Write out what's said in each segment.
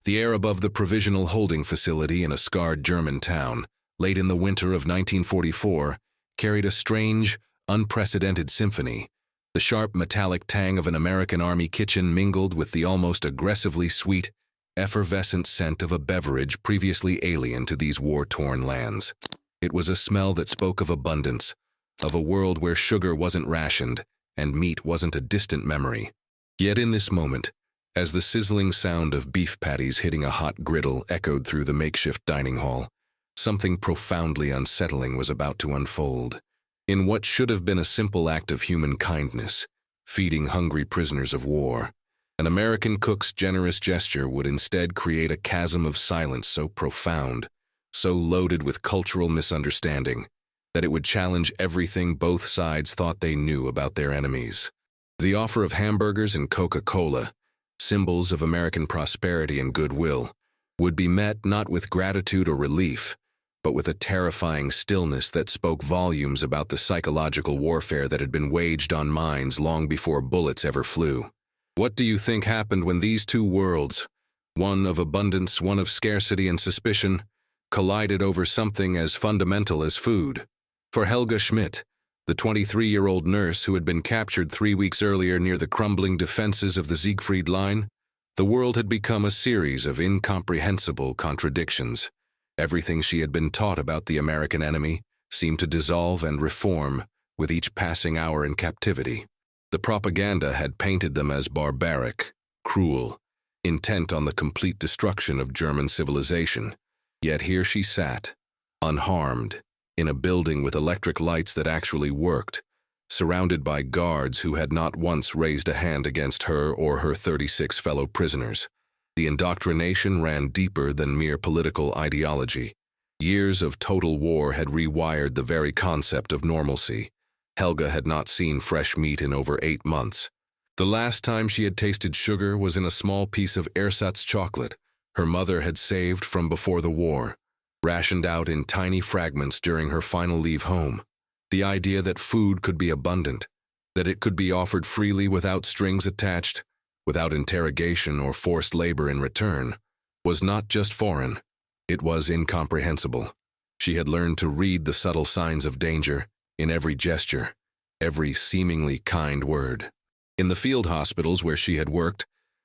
The air above the provisional holding facility in a scarred German town, late in the winter of 1944, carried a strange, unprecedented symphony. The sharp metallic tang of an American Army kitchen mingled with the almost aggressively sweet, effervescent scent of a beverage previously alien to these war-torn lands. It was a smell that spoke of abundance, of a world where sugar wasn't rationed and meat wasn't a distant memory. Yet in this moment, as the sizzling sound of beef patties hitting a hot griddle echoed through the makeshift dining hall, something profoundly unsettling was about to unfold. In what should have been a simple act of human kindness, feeding hungry prisoners of war, an American cook's generous gesture would instead create a chasm of silence so profound, so loaded with cultural misunderstanding, that it would challenge everything both sides thought they knew about their enemies. The offer of hamburgers and Coca-Cola, symbols of American prosperity and goodwill, would be met not with gratitude or relief, but with a terrifying stillness that spoke volumes about the psychological warfare that had been waged on minds long before bullets ever flew. What do you think happened when these two worlds, one of abundance, one of scarcity and suspicion, collided over something as fundamental as food? For Helga Schmidt, the 23-year-old nurse who had been captured 3 weeks earlier near the crumbling defenses of the Siegfried Line, the world had become a series of incomprehensible contradictions. Everything she had been taught about the American enemy seemed to dissolve and reform with each passing hour in captivity. The propaganda had painted them as barbaric, cruel, intent on the complete destruction of German civilization. Yet here she sat, unharmed, in a building with electric lights that actually worked, surrounded by guards who had not once raised a hand against her or her 36 fellow prisoners. The indoctrination ran deeper than mere political ideology. Years of total war had rewired the very concept of normalcy. Helga had not seen fresh meat in over 8 months. The last time she had tasted sugar was in a small piece of ersatz chocolate her mother had saved from before the war, rationed out in tiny fragments during her final leave home. The idea that food could be abundant, that it could be offered freely without strings attached, without interrogation or forced labor in return, was not just foreign, it was incomprehensible. She had learned to read the subtle signs of danger in every gesture, every seemingly kind word. In the field hospitals where she had worked,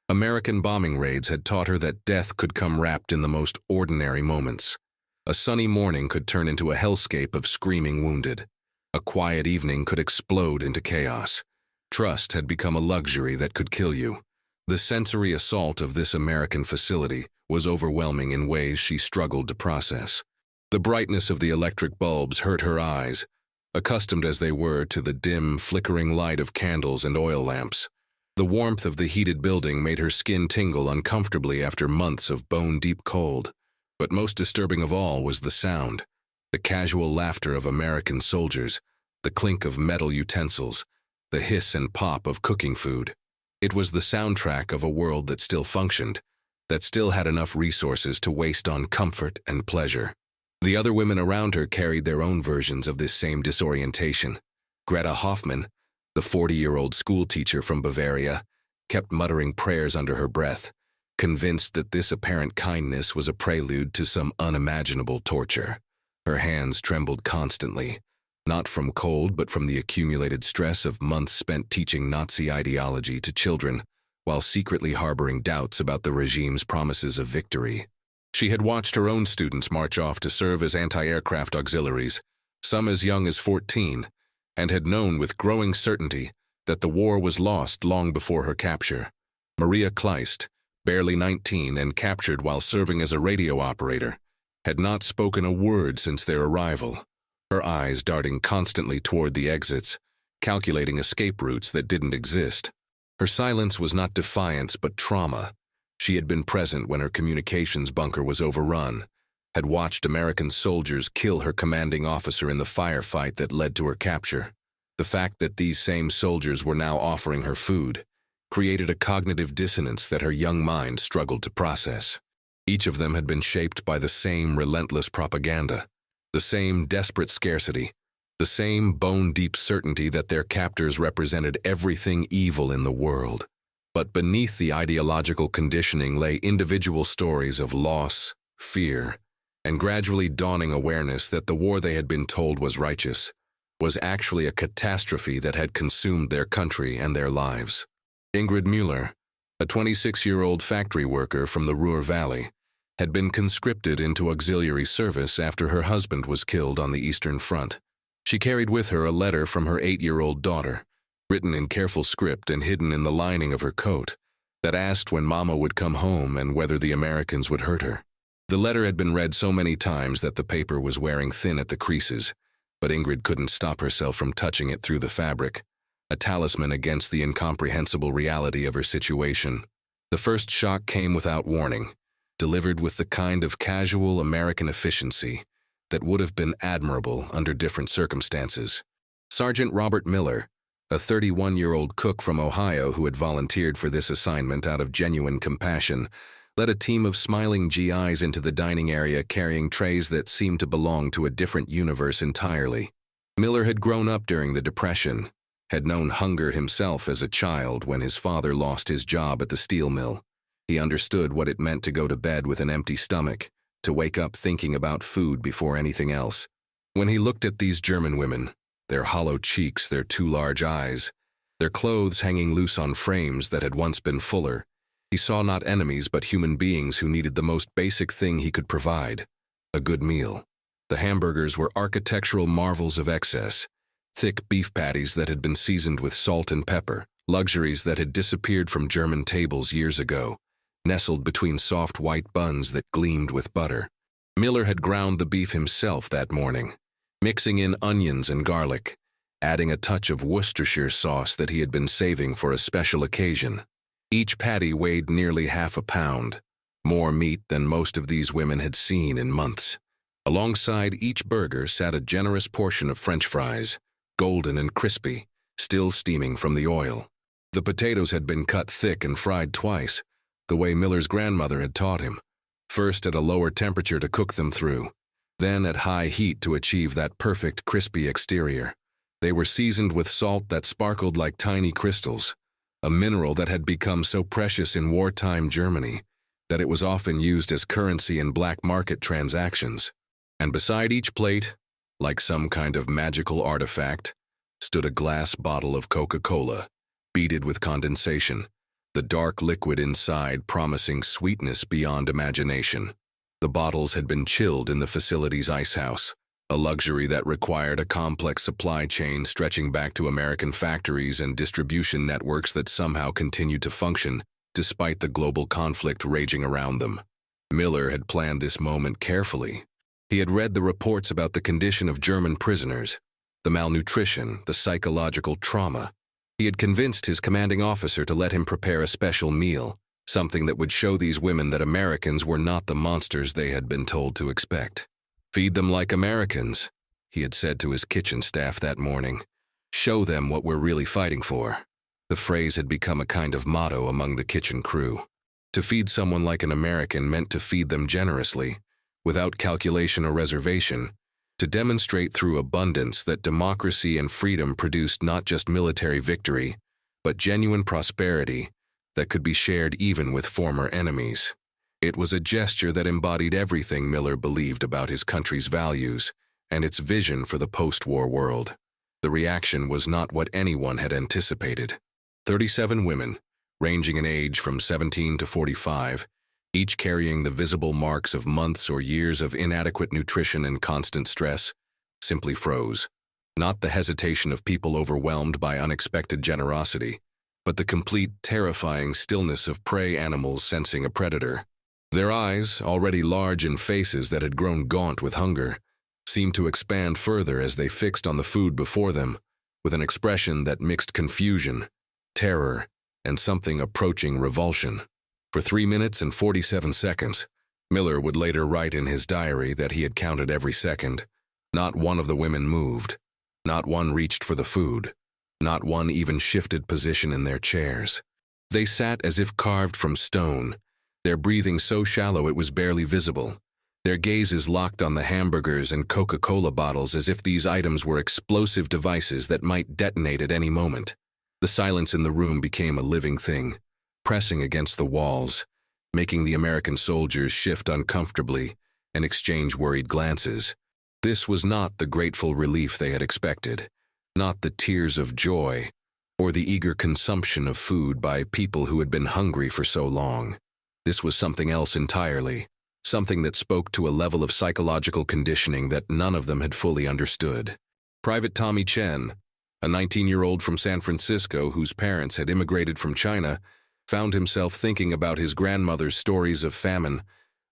American bombing raids had taught her that death could come wrapped in the most ordinary moments. A sunny morning could turn into a hellscape of screaming wounded. A quiet evening could explode into chaos. Trust had become a luxury that could kill you. The sensory assault of this American facility was overwhelming in ways she struggled to process. The brightness of the electric bulbs hurt her eyes, accustomed as they were to the dim, flickering light of candles and oil lamps. The warmth of the heated building made her skin tingle uncomfortably after months of bone-deep cold. But most disturbing of all was the sound, the casual laughter of American soldiers, the clink of metal utensils, the hiss and pop of cooking food. It was the soundtrack of a world that still functioned, that still had enough resources to waste on comfort and pleasure. The other women around her carried their own versions of this same disorientation. Greta Hoffman, the 40-year-old schoolteacher from Bavaria, kept muttering prayers under her breath, convinced that this apparent kindness was a prelude to some unimaginable torture. Her hands trembled constantly, not from cold but from the accumulated stress of months spent teaching Nazi ideology to children, while secretly harboring doubts about the regime's promises of victory. She had watched her own students march off to serve as anti-aircraft auxiliaries, some as young as 14, and had known with growing certainty that the war was lost long before her capture. Maria Kleist, barely 19 and captured while serving as a radio operator, had not spoken a word since their arrival, her eyes darting constantly toward the exits, calculating escape routes that didn't exist. Her silence was not defiance but trauma. She had been present when her communications bunker was overrun, had watched American soldiers kill her commanding officer in the firefight that led to her capture. The fact that these same soldiers were now offering her food created a cognitive dissonance that her young mind struggled to process. Each of them had been shaped by the same relentless propaganda, the same desperate scarcity, the same bone-deep certainty that their captors represented everything evil in the world. But beneath the ideological conditioning lay individual stories of loss, fear, and gradually dawning awareness that the war they had been told was righteous was actually a catastrophe that had consumed their country and their lives. Ingrid Müller, a 26-year-old factory worker from the Ruhr Valley, had been conscripted into auxiliary service after her husband was killed on the Eastern Front. She carried with her a letter from her 8-year-old daughter, written in careful script and hidden in the lining of her coat, that asked when Mama would come home and whether the Americans would hurt her. The letter had been read so many times that the paper was wearing thin at the creases, but Ingrid couldn't stop herself from touching it through the fabric, a talisman against the incomprehensible reality of her situation. The first shock came without warning, delivered with the kind of casual American efficiency that would have been admirable under different circumstances. Sergeant Robert Miller, a 31-year-old cook from Ohio who had volunteered for this assignment out of genuine compassion, led a team of smiling GIs into the dining area carrying trays that seemed to belong to a different universe entirely. Miller had grown up during the Depression, had known hunger himself as a child when his father lost his job at the steel mill. He understood what it meant to go to bed with an empty stomach, to wake up thinking about food before anything else. When he looked at these German women, their hollow cheeks, their too large eyes, their clothes hanging loose on frames that had once been fuller, he saw not enemies but human beings who needed the most basic thing he could provide, a good meal. The hamburgers were architectural marvels of excess, thick beef patties that had been seasoned with salt and pepper, luxuries that had disappeared from German tables years ago, nestled between soft white buns that gleamed with butter. Miller had ground the beef himself that morning, mixing in onions and garlic, adding a touch of Worcestershire sauce that he had been saving for a special occasion. Each patty weighed nearly half a pound, more meat than most of these women had seen in months. Alongside each burger sat a generous portion of French fries, golden and crispy, still steaming from the oil. The potatoes had been cut thick and fried twice, the way Miller's grandmother had taught him, first at a lower temperature to cook them through, then at high heat to achieve that perfect crispy exterior. They were seasoned with salt that sparkled like tiny crystals, a mineral that had become so precious in wartime Germany that it was often used as currency in black market transactions. And beside each plate, like some kind of magical artifact, stood a glass bottle of Coca-Cola, beaded with condensation, the dark liquid inside promising sweetness beyond imagination. The bottles had been chilled in the facility's icehouse, a luxury that required a complex supply chain stretching back to American factories and distribution networks that somehow continued to function despite the global conflict raging around them. Miller had planned this moment carefully. He had read the reports about the condition of German prisoners, the malnutrition, the psychological trauma. He had convinced his commanding officer to let him prepare a special meal, something that would show these women that Americans were not the monsters they had been told to expect. "Feed them like Americans," he had said to his kitchen staff that morning. "Show them what we're really fighting for." The phrase had become a kind of motto among the kitchen crew. To feed someone like an American meant to feed them generously, without calculation or reservation, to demonstrate through abundance that democracy and freedom produced not just military victory, but genuine prosperity that could be shared even with former enemies. It was a gesture that embodied everything Miller believed about his country's values and its vision for the post-war world. The reaction was not what anyone had anticipated. 37 women, ranging in age from 17 to 45, each carrying the visible marks of months or years of inadequate nutrition and constant stress, simply froze. Not the hesitation of people overwhelmed by unexpected generosity, but the complete, terrifying stillness of prey animals sensing a predator. Their eyes, already large in faces that had grown gaunt with hunger, seemed to expand further as they fixed on the food before them, with an expression that mixed confusion, terror, and something approaching revulsion. For 3 minutes and 47 seconds, Miller would later write in his diary that he had counted every second. Not one of the women moved. Not one reached for the food. Not one even shifted position in their chairs. They sat as if carved from stone, their breathing so shallow it was barely visible, their gazes locked on the hamburgers and Coca-Cola bottles as if these items were explosive devices that might detonate at any moment. The silence in the room became a living thing, pressing against the walls, making the American soldiers shift uncomfortably and exchange worried glances. This was not the grateful relief they had expected, not the tears of joy, or the eager consumption of food by people who had been hungry for so long. This was something else entirely, something that spoke to a level of psychological conditioning that none of them had fully understood. Private Tommy Chen, a 19-year-old from San Francisco whose parents had immigrated from China, found himself thinking about his grandmother's stories of famine,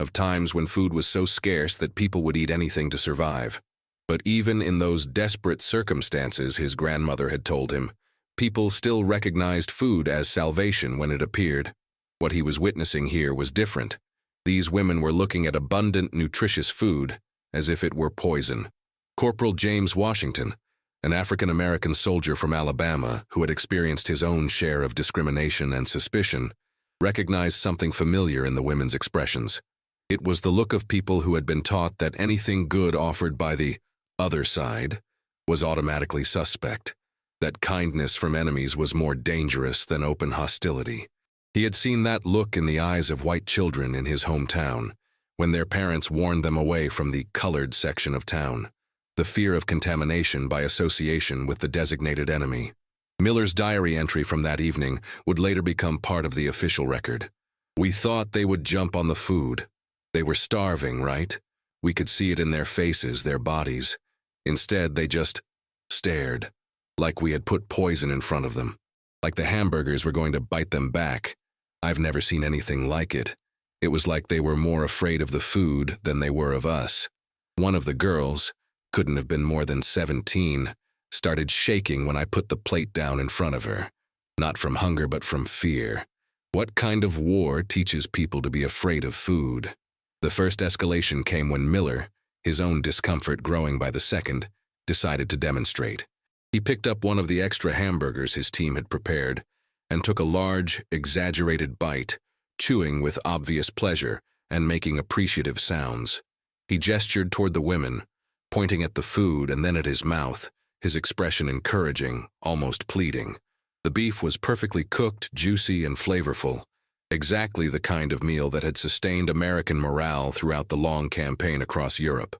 of times when food was so scarce that people would eat anything to survive. But even in those desperate circumstances, his grandmother had told him, people still recognized food as salvation when it appeared. What he was witnessing here was different. These women were looking at abundant, nutritious food as if it were poison. Corporal James Washington, an African-American soldier from Alabama who had experienced his own share of discrimination and suspicion, recognized something familiar in the women's expressions. It was the look of people who had been taught that anything good offered by the other side was automatically suspect, that kindness from enemies was more dangerous than open hostility. He had seen that look in the eyes of white children in his hometown, when their parents warned them away from the colored section of town, the fear of contamination by association with the designated enemy. Miller's diary entry from that evening would later become part of the official record. We thought they would jump on the food. They were starving, right? We could see it in their faces, their bodies. Instead, they just stared, like we had put poison in front of them, like the hamburgers were going to bite them back. I've never seen anything like it. It was like they were more afraid of the food than they were of us. One of the girls, couldn't have been more than 17, started shaking when I put the plate down in front of her. Not from hunger, but from fear. What kind of war teaches people to be afraid of food? The first escalation came when Miller, his own discomfort growing by the second, decided to demonstrate. He picked up one of the extra hamburgers his team had prepared and took a large, exaggerated bite, chewing with obvious pleasure and making appreciative sounds. He gestured toward the women, pointing at the food and then at his mouth, his expression encouraging, almost pleading. The beef was perfectly cooked, juicy, and flavorful, exactly the kind of meal that had sustained American morale throughout the long campaign across Europe.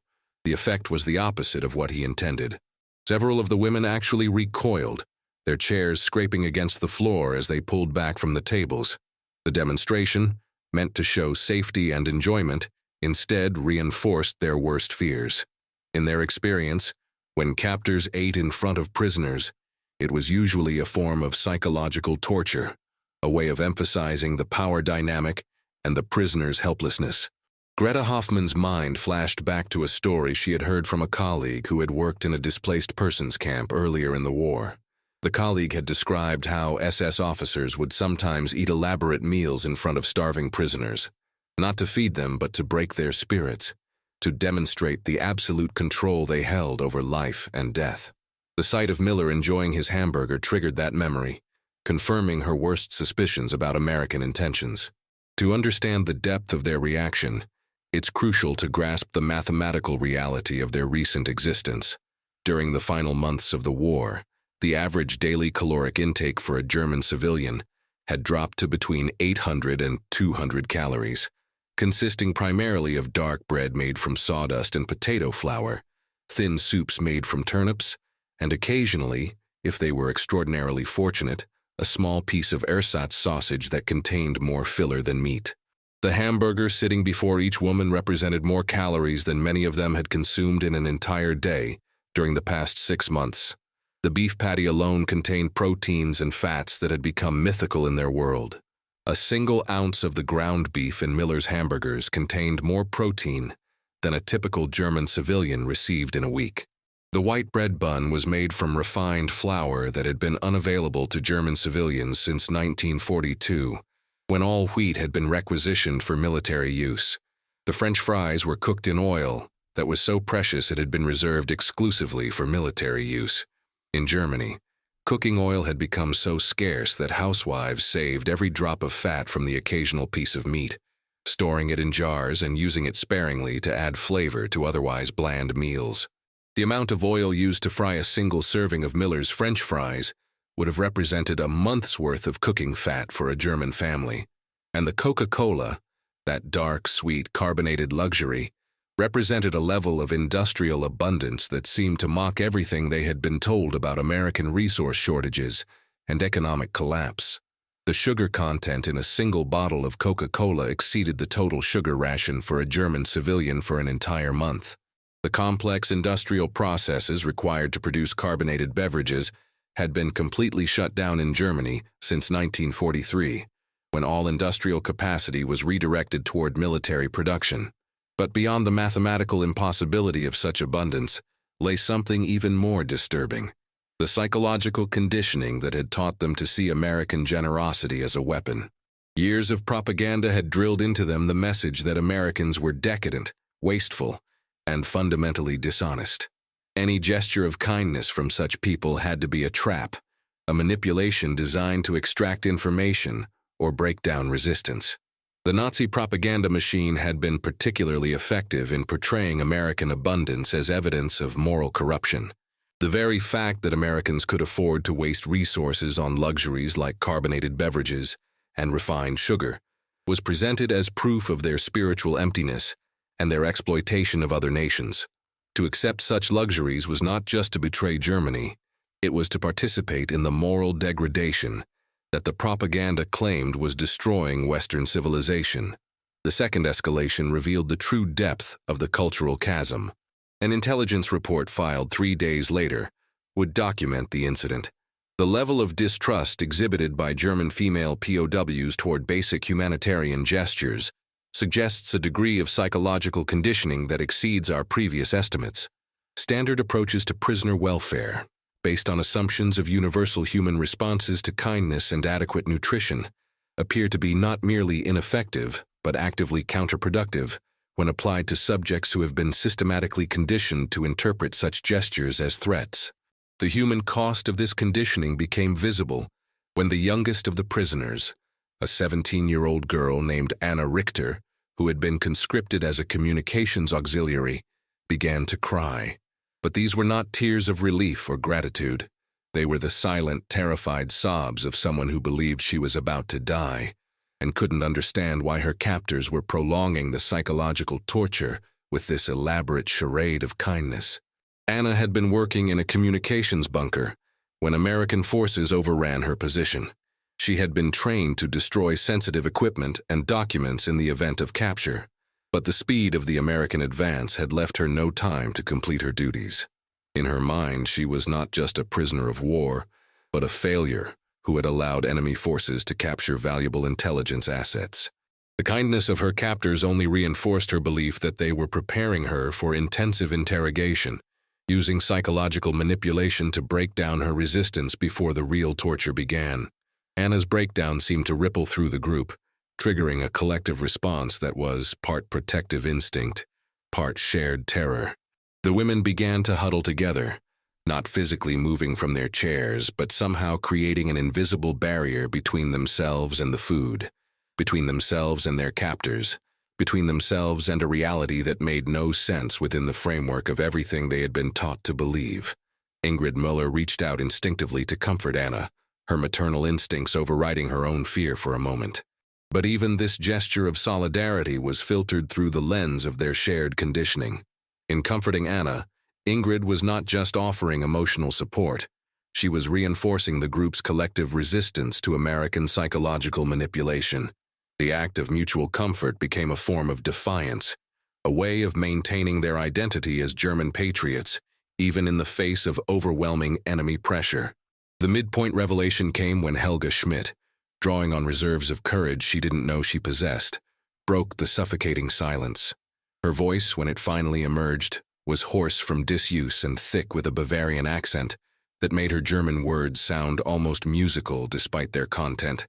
The effect was the opposite of what he intended. Several of the women actually recoiled, their chairs scraping against the floor as they pulled back from the tables. The demonstration, meant to show safety and enjoyment, instead reinforced their worst fears. In their experience, when captors ate in front of prisoners, it was usually a form of psychological torture, a way of emphasizing the power dynamic and the prisoner's helplessness. Greta Hoffman's mind flashed back to a story she had heard from a colleague who had worked in a displaced persons camp earlier in the war. The colleague had described how SS officers would sometimes eat elaborate meals in front of starving prisoners, not to feed them but to break their spirits, to demonstrate the absolute control they held over life and death. The sight of Miller enjoying his hamburger triggered that memory, confirming her worst suspicions about American intentions. To understand the depth of their reaction, it's crucial to grasp the mathematical reality of their recent existence. During the final months of the war, the average daily caloric intake for a German civilian had dropped to between 800 and 200 calories, consisting primarily of dark bread made from sawdust and potato flour, thin soups made from turnips, and occasionally, if they were extraordinarily fortunate, a small piece of ersatz sausage that contained more filler than meat. The hamburger sitting before each woman represented more calories than many of them had consumed in an entire day during the past 6 months. The beef patty alone contained proteins and fats that had become mythical in their world. A single ounce of the ground beef in Miller's hamburgers contained more protein than a typical German civilian received in a week. The white bread bun was made from refined flour that had been unavailable to German civilians since 1942, when all wheat had been requisitioned for military use. The French fries were cooked in oil that was so precious it had been reserved exclusively for military use. In Germany, cooking oil had become so scarce that housewives saved every drop of fat from the occasional piece of meat, storing it in jars and using it sparingly to add flavor to otherwise bland meals. The amount of oil used to fry a single serving of Miller's French fries would have represented a month's worth of cooking fat for a German family, and the Coca-Cola, that dark, sweet, carbonated luxury, represented a level of industrial abundance that seemed to mock everything they had been told about American resource shortages and economic collapse. The sugar content in a single bottle of Coca-Cola exceeded the total sugar ration for a German civilian for an entire month. The complex industrial processes required to produce carbonated beverages had been completely shut down in Germany since 1943, when all industrial capacity was redirected toward military production. But beyond the mathematical impossibility of such abundance lay something even more disturbing: the psychological conditioning that had taught them to see American generosity as a weapon. Years of propaganda had drilled into them the message that Americans were decadent, wasteful, and fundamentally dishonest. Any gesture of kindness from such people had to be a trap, a manipulation designed to extract information or break down resistance. The Nazi propaganda machine had been particularly effective in portraying American abundance as evidence of moral corruption. The very fact that Americans could afford to waste resources on luxuries like carbonated beverages and refined sugar was presented as proof of their spiritual emptiness and their exploitation of other nations. To accept such luxuries was not just to betray Germany, it was to participate in the moral degradation that the propaganda claimed was destroying Western civilization. The second escalation revealed the true depth of the cultural chasm. An intelligence report filed 3 days later would document the incident. The level of distrust exhibited by German female POWs toward basic humanitarian gestures suggests a degree of psychological conditioning that exceeds our previous estimates. Standard approaches to prisoner welfare, based on assumptions of universal human responses to kindness and adequate nutrition, appear to be not merely ineffective, but actively counterproductive when applied to subjects who have been systematically conditioned to interpret such gestures as threats. The human cost of this conditioning became visible when the youngest of the prisoners, a 17-year-old girl named Anna Richter, who had been conscripted as a communications auxiliary, began to cry. But these were not tears of relief or gratitude. They were the silent, terrified sobs of someone who believed she was about to die and couldn't understand why her captors were prolonging the psychological torture with this elaborate charade of kindness. Anna had been working in a communications bunker when American forces overran her position. She had been trained to destroy sensitive equipment and documents in the event of capture, but the speed of the American advance had left her no time to complete her duties. In her mind, she was not just a prisoner of war, but a failure who had allowed enemy forces to capture valuable intelligence assets. The kindness of her captors only reinforced her belief that they were preparing her for intensive interrogation, using psychological manipulation to break down her resistance before the real torture began. Anna's breakdown seemed to ripple through the group, triggering a collective response that was part protective instinct, part shared terror. The women began to huddle together, not physically moving from their chairs, but somehow creating an invisible barrier between themselves and the food, between themselves and their captors, between themselves and a reality that made no sense within the framework of everything they had been taught to believe. Ingrid Müller reached out instinctively to comfort Anna, her maternal instincts overriding her own fear for a moment. But even this gesture of solidarity was filtered through the lens of their shared conditioning. In comforting Anna, Ingrid was not just offering emotional support. She was reinforcing the group's collective resistance to American psychological manipulation. The act of mutual comfort became a form of defiance, a way of maintaining their identity as German patriots, even in the face of overwhelming enemy pressure. The midpoint revelation came when Helga Schmidt, drawing on reserves of courage she didn't know she possessed, broke the suffocating silence. Her voice, when it finally emerged, was hoarse from disuse and thick with a Bavarian accent that made her German words sound almost musical despite their content.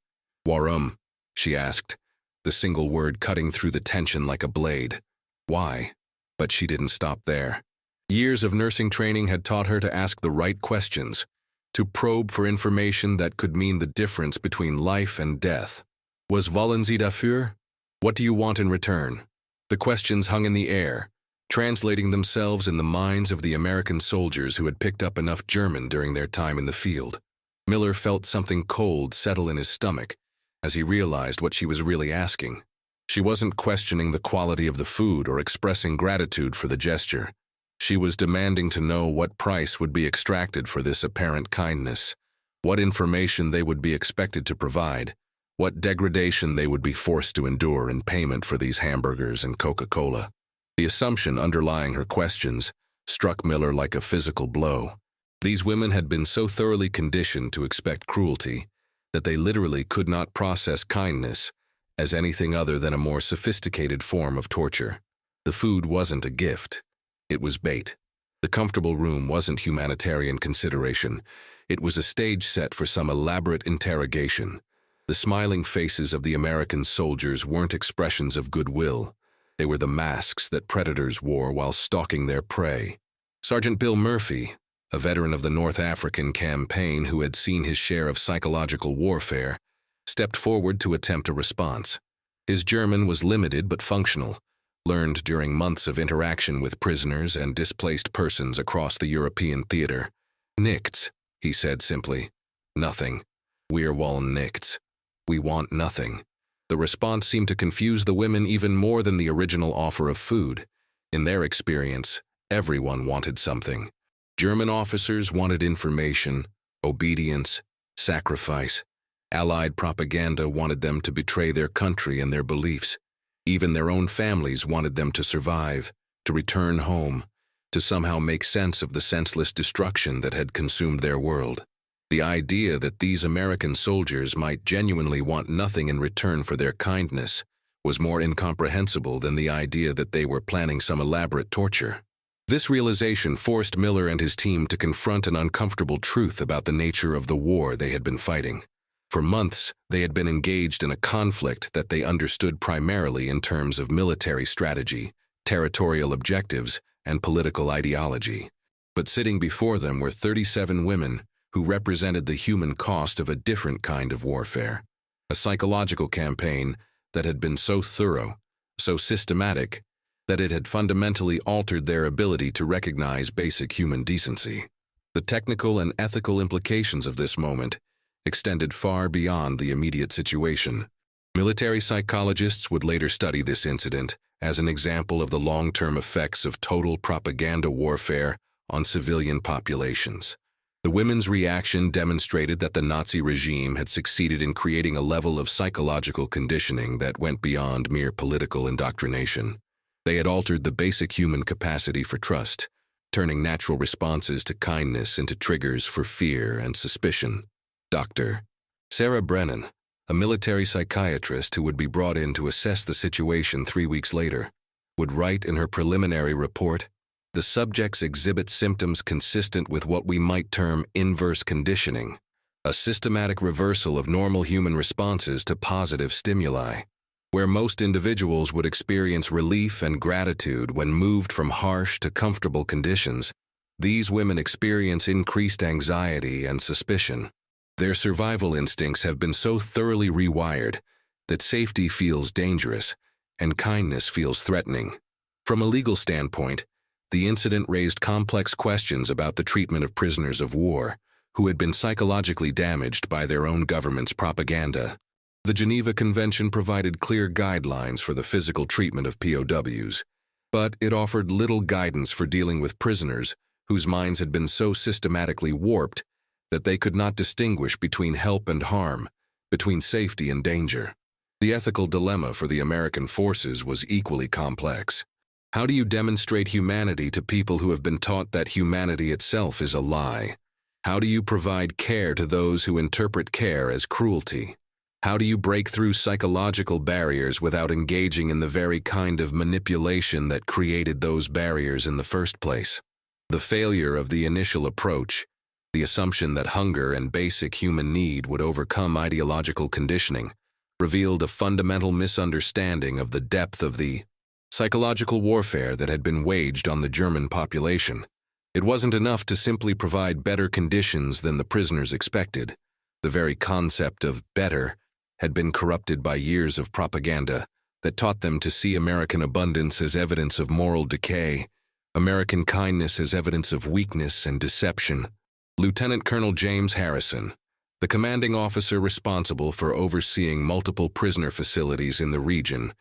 "Warum?" she asked, the single word cutting through the tension like a blade. Why? But she didn't stop there. Years of nursing training had taught her to ask the right questions, to probe for information that could mean the difference between life and death. Was wollen Sie dafür? What do you want in return? The questions hung in the air, translating themselves in the minds of the American soldiers who had picked up enough German during their time in the field. Miller felt something cold settle in his stomach as he realized what she was really asking. She wasn't questioning the quality of the food or expressing gratitude for the gesture. She was demanding to know what price would be extracted for this apparent kindness, what information they would be expected to provide, what degradation they would be forced to endure in payment for these hamburgers and Coca-Cola. The assumption underlying her questions struck Miller like a physical blow. These women had been so thoroughly conditioned to expect cruelty that they literally could not process kindness as anything other than a more sophisticated form of torture. The food wasn't a gift. It was bait. The comfortable room wasn't humanitarian consideration. It was a stage set for some elaborate interrogation. The smiling faces of the American soldiers weren't expressions of goodwill. They were the masks that predators wore while stalking their prey. Sergeant Bill Murphy, a veteran of the North African campaign who had seen his share of psychological warfare, stepped forward to attempt a response. His German was limited but functional, learned during months of interaction with prisoners and displaced persons across the European theater. "Nichts," he said simply. "Nothing. Wir wollen nichts. We want nothing." The response seemed to confuse the women even more than the original offer of food. In their experience, everyone wanted something. German officers wanted information, obedience, sacrifice. Allied propaganda wanted them to betray their country and their beliefs. Even their own families wanted them to survive, to return home, to somehow make sense of the senseless destruction that had consumed their world. The idea that these American soldiers might genuinely want nothing in return for their kindness was more incomprehensible than the idea that they were planning some elaborate torture. This realization forced Miller and his team to confront an uncomfortable truth about the nature of the war they had been fighting. For months, they had been engaged in a conflict that they understood primarily in terms of military strategy, territorial objectives, and political ideology. But sitting before them were 37 women who represented the human cost of a different kind of warfare, a psychological campaign that had been so thorough, so systematic, that it had fundamentally altered their ability to recognize basic human decency. The technical and ethical implications of this moment extended far beyond the immediate situation. Military psychologists would later study this incident as an example of the long-term effects of total propaganda warfare on civilian populations. The women's reaction demonstrated that the Nazi regime had succeeded in creating a level of psychological conditioning that went beyond mere political indoctrination. They had altered the basic human capacity for trust, turning natural responses to kindness into triggers for fear and suspicion. Dr. Sarah Brennan, a military psychiatrist who would be brought in to assess the situation 3 weeks later, would write in her preliminary report, "The subjects exhibit symptoms consistent with what we might term inverse conditioning, a systematic reversal of normal human responses to positive stimuli. Where most individuals would experience relief and gratitude when moved from harsh to comfortable conditions, these women experience increased anxiety and suspicion. Their survival instincts have been so thoroughly rewired that safety feels dangerous and kindness feels threatening." From a legal standpoint, the incident raised complex questions about the treatment of prisoners of war who had been psychologically damaged by their own government's propaganda. The Geneva Convention provided clear guidelines for the physical treatment of POWs, but it offered little guidance for dealing with prisoners whose minds had been so systematically warped that they could not distinguish between help and harm, between safety and danger. The ethical dilemma for the American forces was equally complex. How do you demonstrate humanity to people who have been taught that humanity itself is a lie? How do you provide care to those who interpret care as cruelty? How do you break through psychological barriers without engaging in the very kind of manipulation that created those barriers in the first place? The failure of the initial approach, the assumption that hunger and basic human need would overcome ideological conditioning, revealed a fundamental misunderstanding of the depth of the psychological warfare that had been waged on the German population. It wasn't enough to simply provide better conditions than the prisoners expected. The very concept of better had been corrupted by years of propaganda that taught them to see American abundance as evidence of moral decay, American kindness as evidence of weakness and deception. Lieutenant Colonel James Harrison, the commanding officer responsible for overseeing multiple prisoner facilities in the region,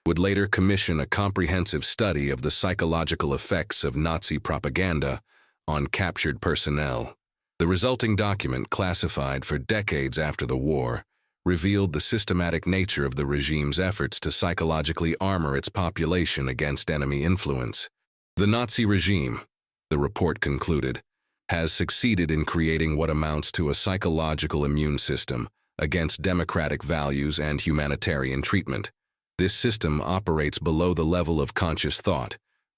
would later commission a comprehensive study of the psychological effects of Nazi propaganda on captured personnel. The resulting document, classified for decades after the war, revealed the systematic nature of the regime's efforts to psychologically armor its population against enemy influence. The Nazi regime, the report concluded, has succeeded in creating what amounts to a psychological immune system against democratic values and humanitarian treatment. This system operates below the level of conscious thought,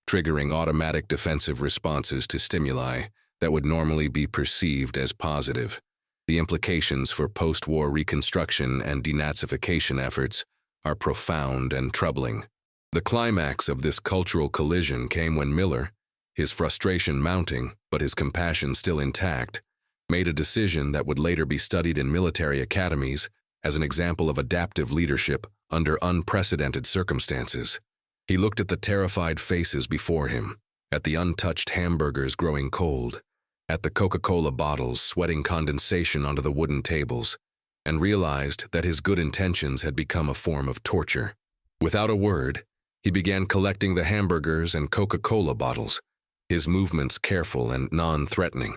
triggering automatic defensive responses to stimuli that would normally be perceived as positive. The implications for post-war reconstruction and denazification efforts are profound and troubling. The climax of this cultural collision came when Miller, his frustration mounting but his compassion still intact, made a decision that would later be studied in military academies as an example of adaptive leadership under unprecedented circumstances. He looked at the terrified faces before him, at the untouched hamburgers growing cold, at the Coca-Cola bottles sweating condensation onto the wooden tables, and realized that his good intentions had become a form of torture. Without a word, he began collecting the hamburgers and Coca-Cola bottles, his movements careful and non-threatening.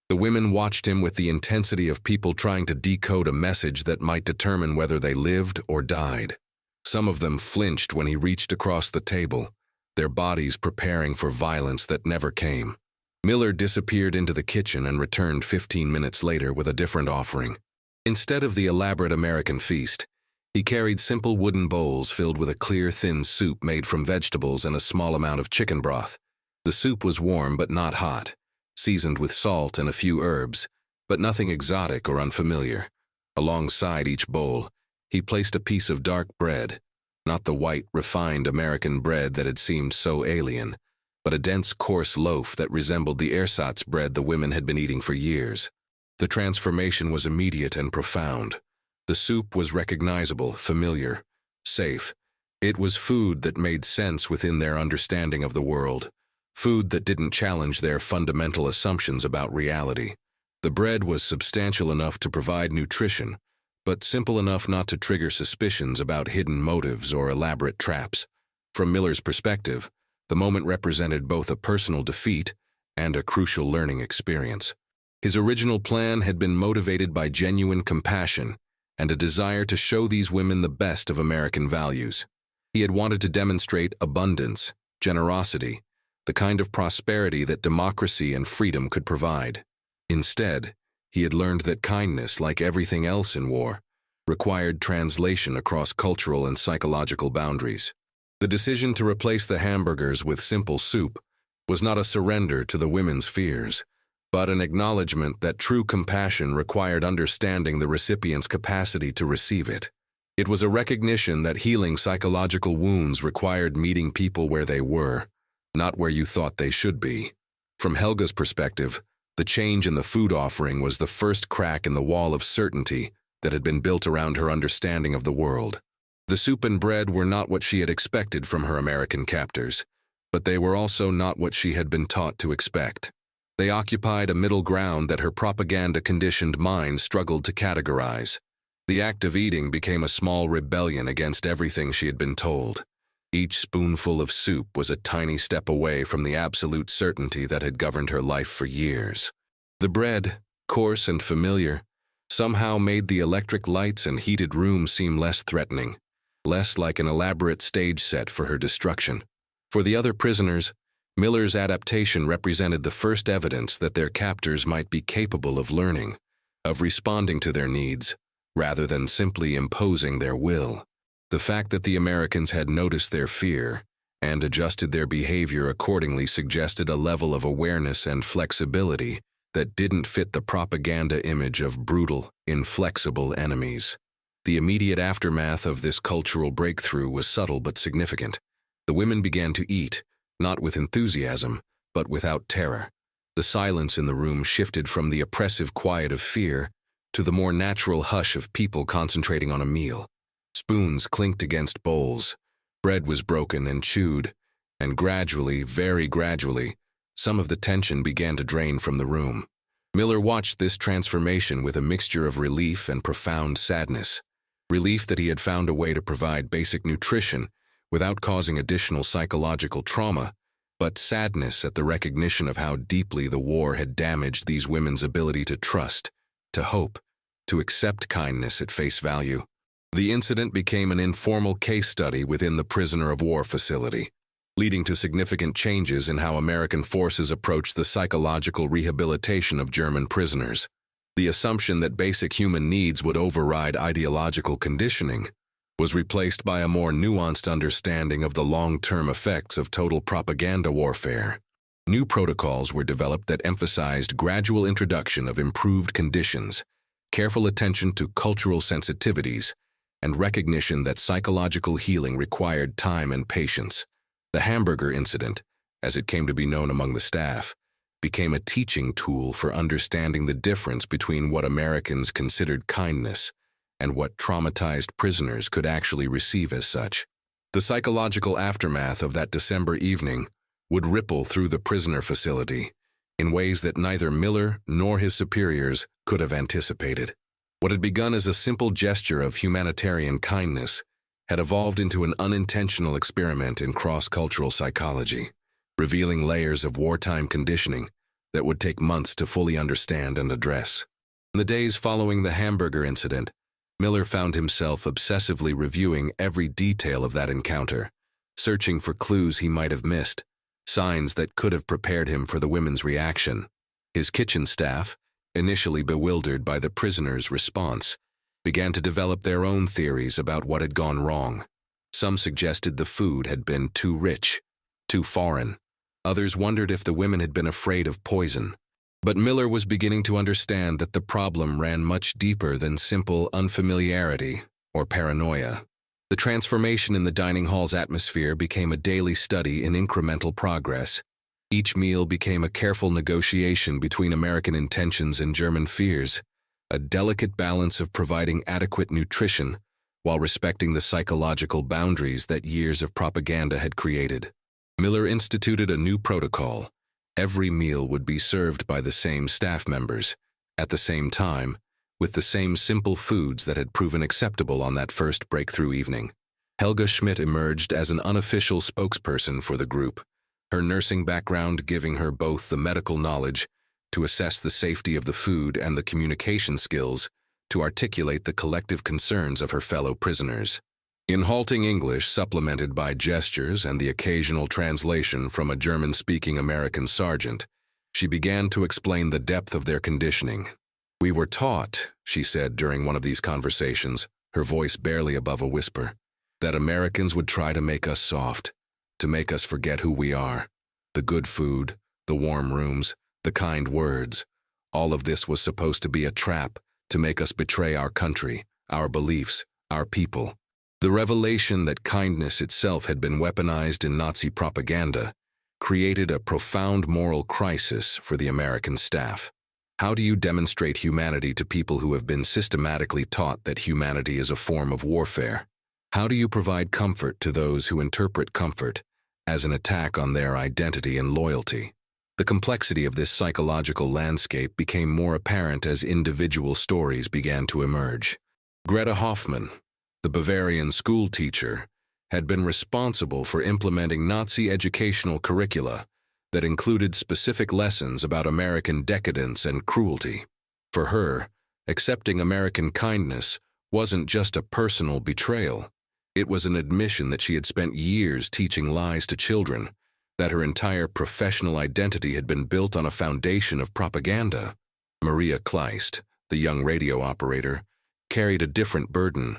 The women watched him with the intensity of people trying to decode a message that might determine whether they lived or died. Some of them flinched when he reached across the table, their bodies preparing for violence that never came. Miller disappeared into the kitchen and returned 15 minutes later with a different offering. Instead of the elaborate American feast, he carried simple wooden bowls filled with a clear, thin soup made from vegetables and a small amount of chicken broth. The soup was warm but not hot, seasoned with salt and a few herbs, but nothing exotic or unfamiliar. Alongside each bowl, he placed a piece of dark bread, not the white, refined American bread that had seemed so alien, but a dense, coarse loaf that resembled the ersatz bread the women had been eating for years. The transformation was immediate and profound. The soup was recognizable, familiar, safe. It was food that made sense within their understanding of the world. Food that didn't challenge their fundamental assumptions about reality. The bread was substantial enough to provide nutrition, but simple enough not to trigger suspicions about hidden motives or elaborate traps. From Miller's perspective, the moment represented both a personal defeat and a crucial learning experience. His original plan had been motivated by genuine compassion and a desire to show these women the best of American values. He had wanted to demonstrate abundance, generosity, the kind of prosperity that democracy and freedom could provide. Instead, he had learned that kindness, like everything else in war, required translation across cultural and psychological boundaries. The decision to replace the hamburgers with simple soup was not a surrender to the women's fears, but an acknowledgement that true compassion required understanding the recipient's capacity to receive it. It was a recognition that healing psychological wounds required meeting people where they were, not where you thought they should be. From Helga's perspective, the change in the food offering was the first crack in the wall of certainty that had been built around her understanding of the world. The soup and bread were not what she had expected from her American captors, but they were also not what she had been taught to expect. They occupied a middle ground that her propaganda-conditioned mind struggled to categorize. The act of eating became a small rebellion against everything she had been told. Each spoonful of soup was a tiny step away from the absolute certainty that had governed her life for years. The bread, coarse and familiar, somehow made the electric lights and heated room seem less threatening, less like an elaborate stage set for her destruction. For the other prisoners, Miller's adaptation represented the first evidence that their captors might be capable of learning, of responding to their needs, rather than simply imposing their will. The fact that the Americans had noticed their fear and adjusted their behavior accordingly suggested a level of awareness and flexibility that didn't fit the propaganda image of brutal, inflexible enemies. The immediate aftermath of this cultural breakthrough was subtle but significant. The women began to eat, not with enthusiasm, but without terror. The silence in the room shifted from the oppressive quiet of fear to the more natural hush of people concentrating on a meal. Spoons clinked against bowls, bread was broken and chewed, and gradually, very gradually, some of the tension began to drain from the room. Miller watched this transformation with a mixture of relief and profound sadness. Relief that he had found a way to provide basic nutrition without causing additional psychological trauma, but sadness at the recognition of how deeply the war had damaged these women's ability to trust, to hope, to accept kindness at face value. The incident became an informal case study within the prisoner of war facility, leading to significant changes in how American forces approached the psychological rehabilitation of German prisoners. The assumption that basic human needs would override ideological conditioning was replaced by a more nuanced understanding of the long-term effects of total propaganda warfare. New protocols were developed that emphasized gradual introduction of improved conditions, careful attention to cultural sensitivities, and recognition that psychological healing required time and patience. The hamburger incident, as it came to be known among the staff, became a teaching tool for understanding the difference between what Americans considered kindness and what traumatized prisoners could actually receive as such. The psychological aftermath of that December evening would ripple through the prisoner facility in ways that neither Miller nor his superiors could have anticipated. What had begun as a simple gesture of humanitarian kindness had evolved into an unintentional experiment in cross-cultural psychology, revealing layers of wartime conditioning that would take months to fully understand and address. In the days following the hamburger incident, Miller found himself obsessively reviewing every detail of that encounter, searching for clues he might have missed, signs that could have prepared him for the women's reaction. His kitchen staff, initially bewildered by the prisoner's response, began to develop their own theories about what had gone wrong. Some suggested the food had been too rich, too foreign. Others wondered if the women had been afraid of poison. But Miller was beginning to understand that the problem ran much deeper than simple unfamiliarity or paranoia. The transformation in the dining hall's atmosphere became a daily study in incremental progress. Each meal became a careful negotiation between American intentions and German fears, a delicate balance of providing adequate nutrition while respecting the psychological boundaries that years of propaganda had created. Miller instituted a new protocol. Every meal would be served by the same staff members, at the same time, with the same simple foods that had proven acceptable on that first breakthrough evening. Helga Schmidt emerged as an unofficial spokesperson for the group, her nursing background giving her both the medical knowledge to assess the safety of the food and the communication skills to articulate the collective concerns of her fellow prisoners. In halting English supplemented by gestures and the occasional translation from a German-speaking American sergeant, she began to explain the depth of their conditioning. "We were taught," she said during one of these conversations, her voice barely above a whisper, "that Americans would try to make us soft, to make us forget who we are. The good food, the warm rooms, the kind words, all of this was supposed to be a trap to make us betray our country, our beliefs, our people." The revelation that kindness itself had been weaponized in Nazi propaganda created a profound moral crisis for the American staff. How do you demonstrate humanity to people who have been systematically taught that humanity is a form of warfare? How do you provide comfort to those who interpret comfort as an attack on their identity and loyalty? The complexity of this psychological landscape became more apparent as individual stories began to emerge. Greta Hoffmann, the Bavarian school teacher, had been responsible for implementing Nazi educational curricula that included specific lessons about American decadence and cruelty. For her, accepting American kindness wasn't just a personal betrayal. It was an admission that she had spent years teaching lies to children, that her entire professional identity had been built on a foundation of propaganda. Maria Kleist, the young radio operator, carried a different burden.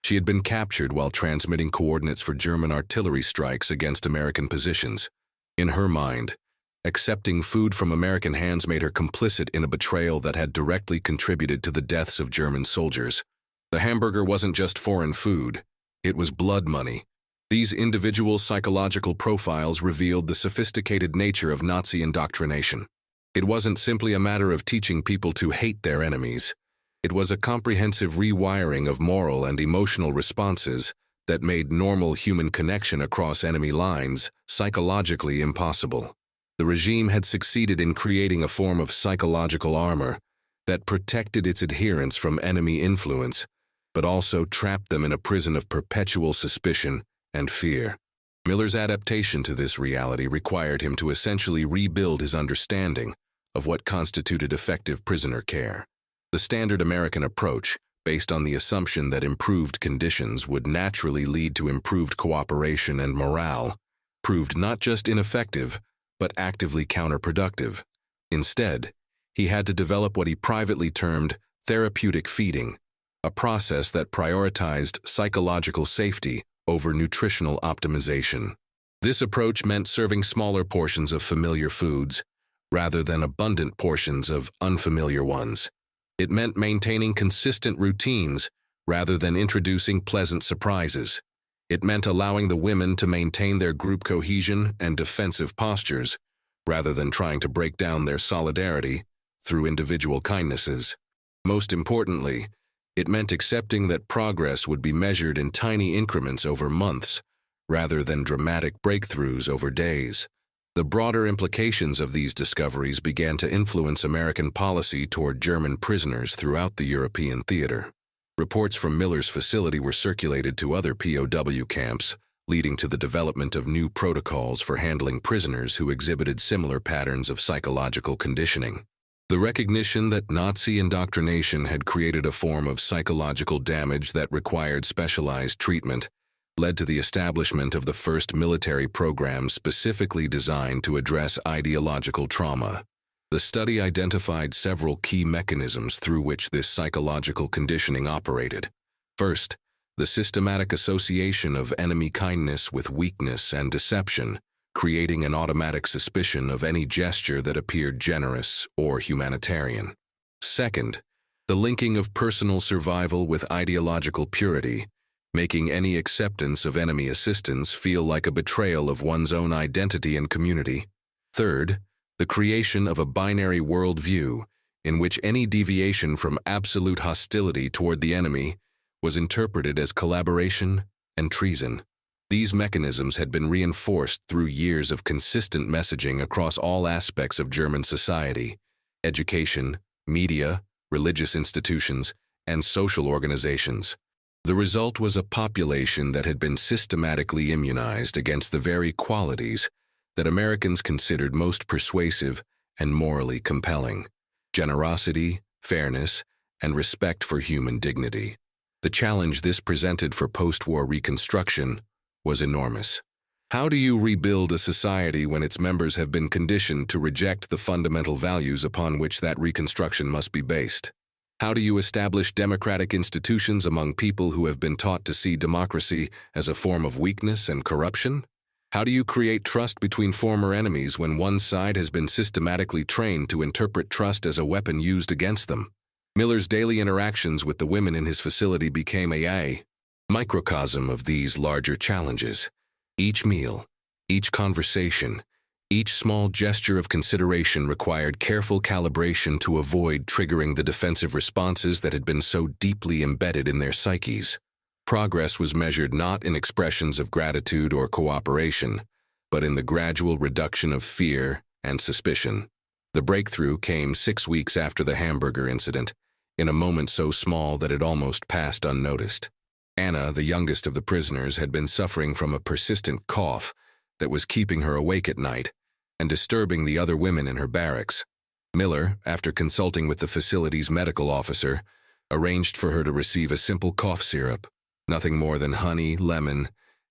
She had been captured while transmitting coordinates for German artillery strikes against American positions. In her mind, accepting food from American hands made her complicit in a betrayal that had directly contributed to the deaths of German soldiers. The hamburger wasn't just foreign food, it was blood money. These individual psychological profiles revealed the sophisticated nature of Nazi indoctrination. It wasn't simply a matter of teaching people to hate their enemies. It was a comprehensive rewiring of moral and emotional responses that made normal human connection across enemy lines psychologically impossible. The regime had succeeded in creating a form of psychological armor that protected its adherents from enemy influence, but also trapped them in a prison of perpetual suspicion and fear. Miller's adaptation to this reality required him to essentially rebuild his understanding of what constituted effective prisoner care. The standard American approach, based on the assumption that improved conditions would naturally lead to improved cooperation and morale, proved not just ineffective, but actively counterproductive. Instead, he had to develop what he privately termed therapeutic feeding, a process that prioritized psychological safety over nutritional optimization. This approach meant serving smaller portions of familiar foods rather than abundant portions of unfamiliar ones. It meant maintaining consistent routines rather than introducing pleasant surprises. It meant allowing the women to maintain their group cohesion and defensive postures, rather than trying to break down their solidarity through individual kindnesses. Most importantly, it meant accepting that progress would be measured in tiny increments over months, rather than dramatic breakthroughs over days. The broader implications of these discoveries began to influence American policy toward German prisoners throughout the European theater. Reports from Miller's facility were circulated to other POW camps, leading to the development of new protocols for handling prisoners who exhibited similar patterns of psychological conditioning. The recognition that Nazi indoctrination had created a form of psychological damage that required specialized treatment led to the establishment of the first military program specifically designed to address ideological trauma. The study identified several key mechanisms through which this psychological conditioning operated. First, the systematic association of enemy kindness with weakness and deception, creating an automatic suspicion of any gesture that appeared generous or humanitarian. Second, the linking of personal survival with ideological purity, making any acceptance of enemy assistance feel like a betrayal of one's own identity and community. Third, the creation of a binary worldview in which any deviation from absolute hostility toward the enemy was interpreted as collaboration and treason. These mechanisms had been reinforced through years of consistent messaging across all aspects of German society: education, media, religious institutions, and social organizations. The result was a population that had been systematically immunized against the very qualities that Americans considered most persuasive and morally compelling: generosity, fairness, and respect for human dignity. The challenge this presented for post-war reconstruction was enormous. How do you rebuild a society when its members have been conditioned to reject the fundamental values upon which that reconstruction must be based? How do you establish democratic institutions among people who have been taught to see democracy as a form of weakness and corruption? How do you create trust between former enemies when one side has been systematically trained to interpret trust as a weapon used against them? Miller's daily interactions with the women in his facility became a microcosm of these larger challenges. Each meal, each conversation, each small gesture of consideration required careful calibration to avoid triggering the defensive responses that had been so deeply embedded in their psyches. Progress was measured not in expressions of gratitude or cooperation, but in the gradual reduction of fear and suspicion. The breakthrough came 6 weeks after the hamburger incident, in a moment so small that it almost passed unnoticed. Anna, the youngest of the prisoners, had been suffering from a persistent cough that was keeping her awake at night and disturbing the other women in her barracks. Miller, after consulting with the facility's medical officer, arranged for her to receive a simple cough syrup, nothing more than honey, lemon,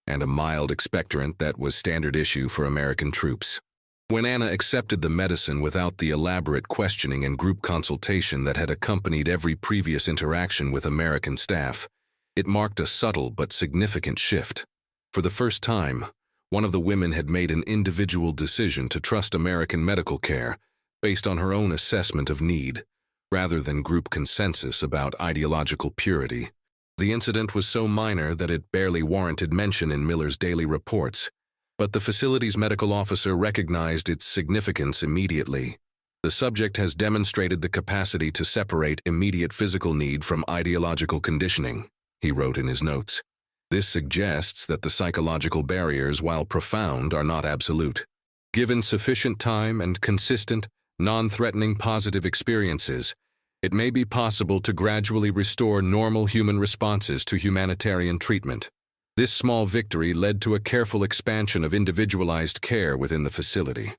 and a mild expectorant that was standard issue for American troops. When Anna accepted the medicine without the elaborate questioning and group consultation that had accompanied every previous interaction with American staff, it marked a subtle but significant shift. For the first time, one of the women had made an individual decision to trust American medical care based on her own assessment of need, rather than group consensus about ideological purity. The incident was so minor that it barely warranted mention in Miller's daily reports, but the facility's medical officer recognized its significance immediately. The subject has demonstrated the capacity to separate immediate physical need from ideological conditioning, he wrote in his notes. This suggests that the psychological barriers, while profound, are not absolute. Given sufficient time and consistent, non-threatening positive experiences, it may be possible to gradually restore normal human responses to humanitarian treatment. This small victory led to a careful expansion of individualized care within the facility.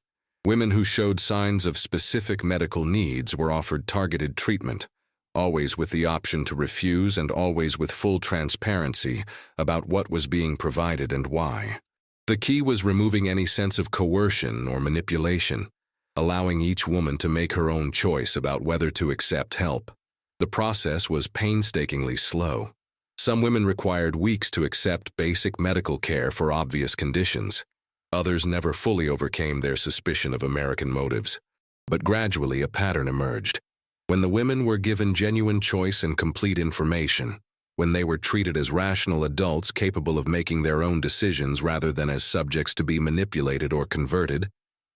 Women who showed signs of specific medical needs were offered targeted treatment, always with the option to refuse and always with full transparency about what was being provided and why. The key was removing any sense of coercion or manipulation, allowing each woman to make her own choice about whether to accept help. The process was painstakingly slow. Some women required weeks to accept basic medical care for obvious conditions. Others never fully overcame their suspicion of American motives. But gradually a pattern emerged. When the women were given genuine choice and complete information, when they were treated as rational adults capable of making their own decisions rather than as subjects to be manipulated or converted,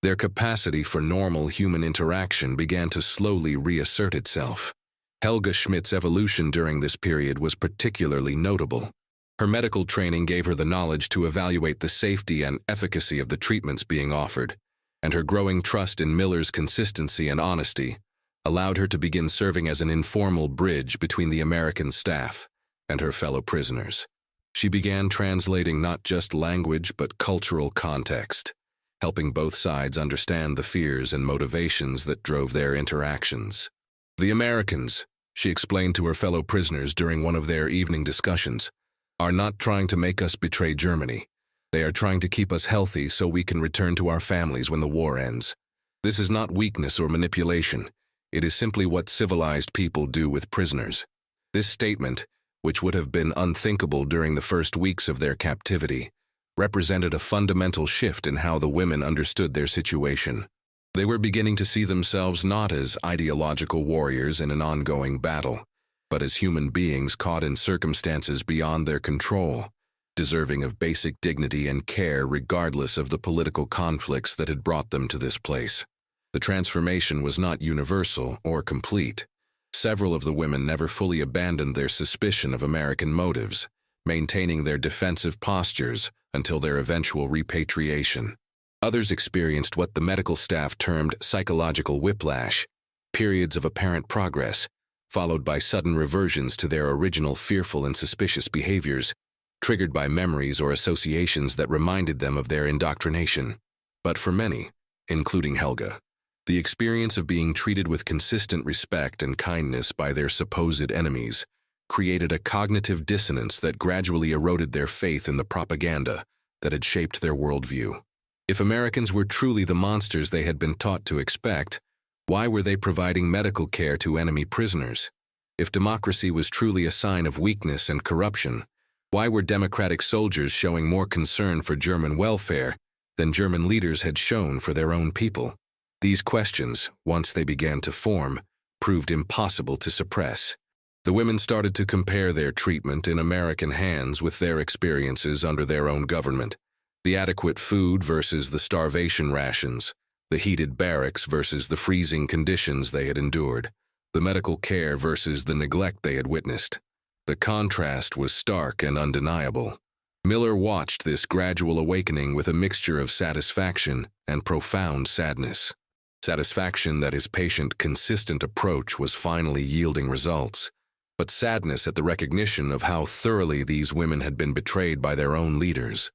their capacity for normal human interaction began to slowly reassert itself. Helga Schmidt's evolution during this period was particularly notable. Her medical training gave her the knowledge to evaluate the safety and efficacy of the treatments being offered, and her growing trust in Miller's consistency and honesty allowed her to begin serving as an informal bridge between the American staff and her fellow prisoners. She began translating not just language but cultural context, helping both sides understand the fears and motivations that drove their interactions. The Americans, she explained to her fellow prisoners during one of their evening discussions, are not trying to make us betray Germany. They are trying to keep us healthy so we can return to our families when the war ends. This is not weakness or manipulation. It is simply what civilized people do with prisoners. This statement, which would have been unthinkable during the first weeks of their captivity, represented a fundamental shift in how the women understood their situation. They were beginning to see themselves not as ideological warriors in an ongoing battle, but as human beings caught in circumstances beyond their control, deserving of basic dignity and care regardless of the political conflicts that had brought them to this place. The transformation was not universal or complete. Several of the women never fully abandoned their suspicion of American motives, maintaining their defensive postures until their eventual repatriation. Others experienced what the medical staff termed psychological whiplash, periods of apparent progress, followed by sudden reversions to their original fearful and suspicious behaviors, triggered by memories or associations that reminded them of their indoctrination. But for many, including Helga, the experience of being treated with consistent respect and kindness by their supposed enemies created a cognitive dissonance that gradually eroded their faith in the propaganda that had shaped their worldview. If Americans were truly the monsters they had been taught to expect, why were they providing medical care to enemy prisoners? If democracy was truly a sign of weakness and corruption, why were democratic soldiers showing more concern for German welfare than German leaders had shown for their own people? These questions, once they began to form, proved impossible to suppress. The women started to compare their treatment in American hands with their experiences under their own government. The adequate food versus the starvation rations, the heated barracks versus the freezing conditions they had endured, the medical care versus the neglect they had witnessed. The contrast was stark and undeniable. Miller watched this gradual awakening with a mixture of satisfaction and profound sadness. Satisfaction that his patient, consistent approach was finally yielding results, but sadness at the recognition of how thoroughly these women had been betrayed by their own leaders,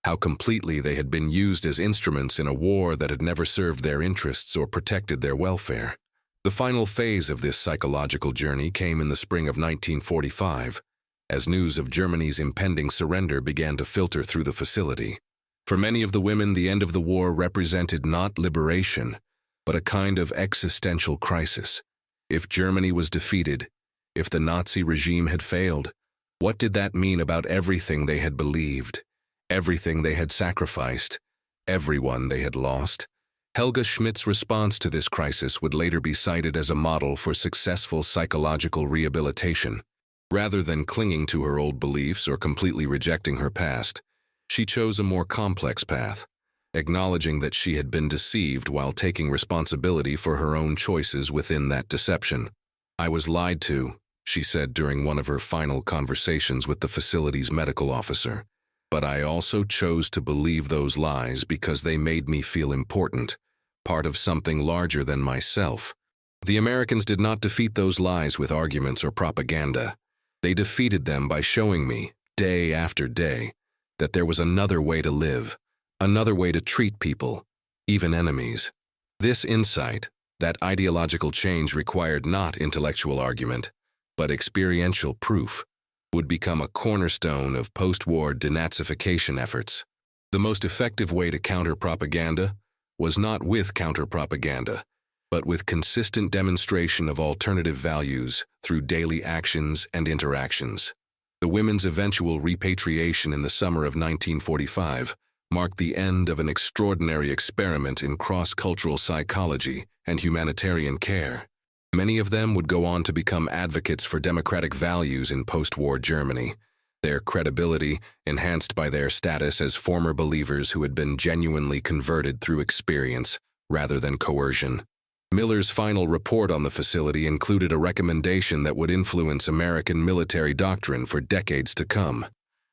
how completely they had been used as instruments in a war that had never served their interests or protected their welfare. The final phase of this psychological journey came in the spring of 1945, as news of Germany's impending surrender began to filter through the facility. For many of the women, the end of the war represented not liberation, but a kind of existential crisis. If Germany was defeated, if the Nazi regime had failed, what did that mean about everything they had believed, everything they had sacrificed, everyone they had lost? Helga Schmidt's response to this crisis would later be cited as a model for successful psychological rehabilitation. Rather than clinging to her old beliefs or completely rejecting her past, she chose a more complex path, acknowledging that she had been deceived while taking responsibility for her own choices within that deception. "I was lied to," she said during one of her final conversations with the facility's medical officer. But I also chose to believe those lies because they made me feel important, part of something larger than myself. The Americans did not defeat those lies with arguments or propaganda. They defeated them by showing me, day after day, that there was another way to live, another way to treat people, even enemies. This insight, that ideological change required not intellectual argument, but experiential proof, would become a cornerstone of post-war denazification efforts. The most effective way to counter propaganda was not with counter-propaganda, but with consistent demonstration of alternative values through daily actions and interactions. The women's eventual repatriation in the summer of 1945 marked the end of an extraordinary experiment in cross-cultural psychology and humanitarian care. Many of them would go on to become advocates for democratic values in post-war Germany, their credibility enhanced by their status as former believers who had been genuinely converted through experience rather than coercion. Miller's final report on the facility included a recommendation that would influence American military doctrine for decades to come.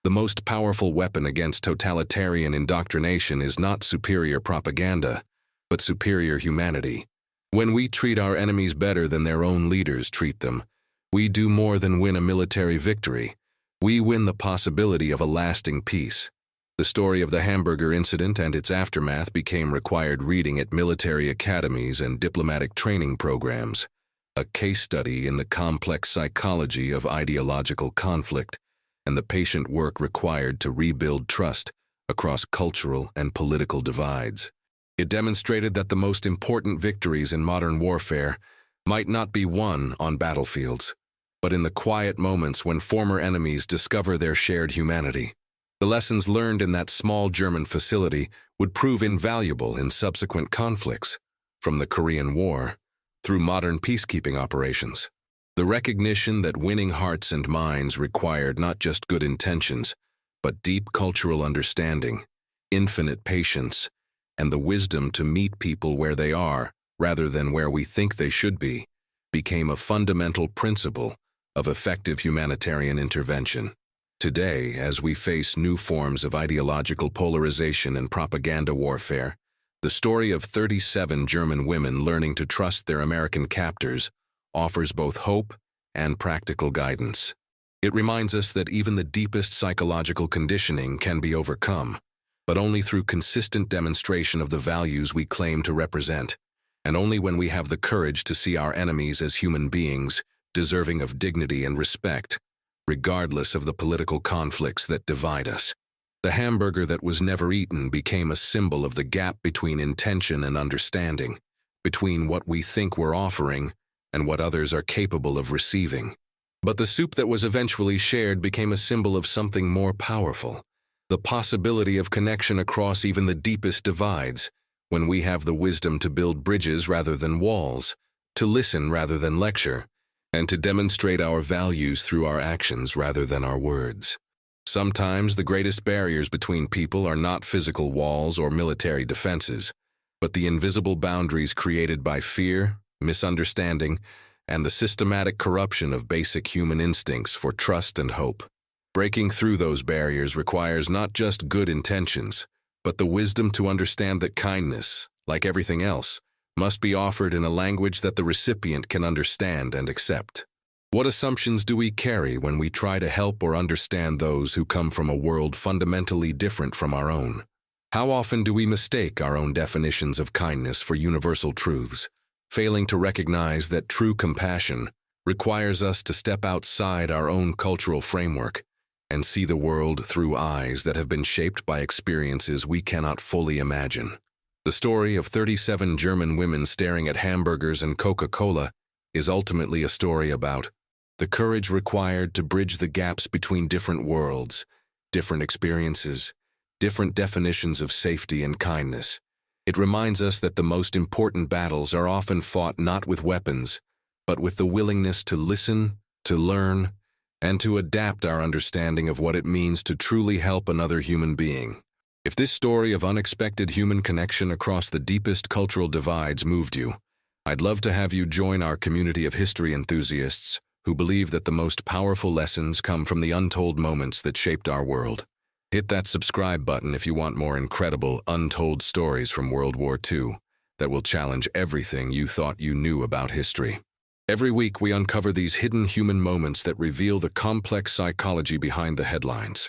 The most powerful weapon against totalitarian indoctrination is not superior propaganda, but superior humanity. When we treat our enemies better than their own leaders treat them, we do more than win a military victory. We win the possibility of a lasting peace. The story of the Hamburger incident and its aftermath became required reading at military academies and diplomatic training programs, a case study in the complex psychology of ideological conflict and the patient work required to rebuild trust across cultural and political divides. It demonstrated that the most important victories in modern warfare might not be won on battlefields, but in the quiet moments when former enemies discover their shared humanity. The lessons learned in that small German facility would prove invaluable in subsequent conflicts, from the Korean War through modern peacekeeping operations. The recognition that winning hearts and minds required not just good intentions, but deep cultural understanding, infinite patience, and the wisdom to meet people where they are, rather than where we think they should be, became a fundamental principle of effective humanitarian intervention. Today, as we face new forms of ideological polarization and propaganda warfare, the story of 37 German women learning to trust their American captors offers both hope and practical guidance. It reminds us that even the deepest psychological conditioning can be overcome, but only through consistent demonstration of the values we claim to represent, and only when we have the courage to see our enemies as human beings, deserving of dignity and respect, regardless of the political conflicts that divide us. The hamburger that was never eaten became a symbol of the gap between intention and understanding, between what we think we're offering and what others are capable of receiving. But the soup that was eventually shared became a symbol of something more powerful, the possibility of connection across even the deepest divides, when we have the wisdom to build bridges rather than walls, to listen rather than lecture, and to demonstrate our values through our actions rather than our words. Sometimes the greatest barriers between people are not physical walls or military defenses, but the invisible boundaries created by fear, misunderstanding, and the systematic corruption of basic human instincts for trust and hope. Breaking through those barriers requires not just good intentions, but the wisdom to understand that kindness, like everything else, must be offered in a language that the recipient can understand and accept. What assumptions do we carry when we try to help or understand those who come from a world fundamentally different from our own? How often do we mistake our own definitions of kindness for universal truths, failing to recognize that true compassion requires us to step outside our own cultural framework and see the world through eyes that have been shaped by experiences we cannot fully imagine? The story of 37 German women staring at hamburgers and Coca-Cola is ultimately a story about the courage required to bridge the gaps between different worlds, different experiences, different definitions of safety and kindness. It reminds us that the most important battles are often fought not with weapons, but with the willingness to listen, to learn, and to adapt our understanding of what it means to truly help another human being. If this story of unexpected human connection across the deepest cultural divides moved you, I'd love to have you join our community of history enthusiasts who believe that the most powerful lessons come from the untold moments that shaped our world. Hit that subscribe button if you want more incredible, untold stories from World War II that will challenge everything you thought you knew about history. Every week, we uncover these hidden human moments that reveal the complex psychology behind the headlines.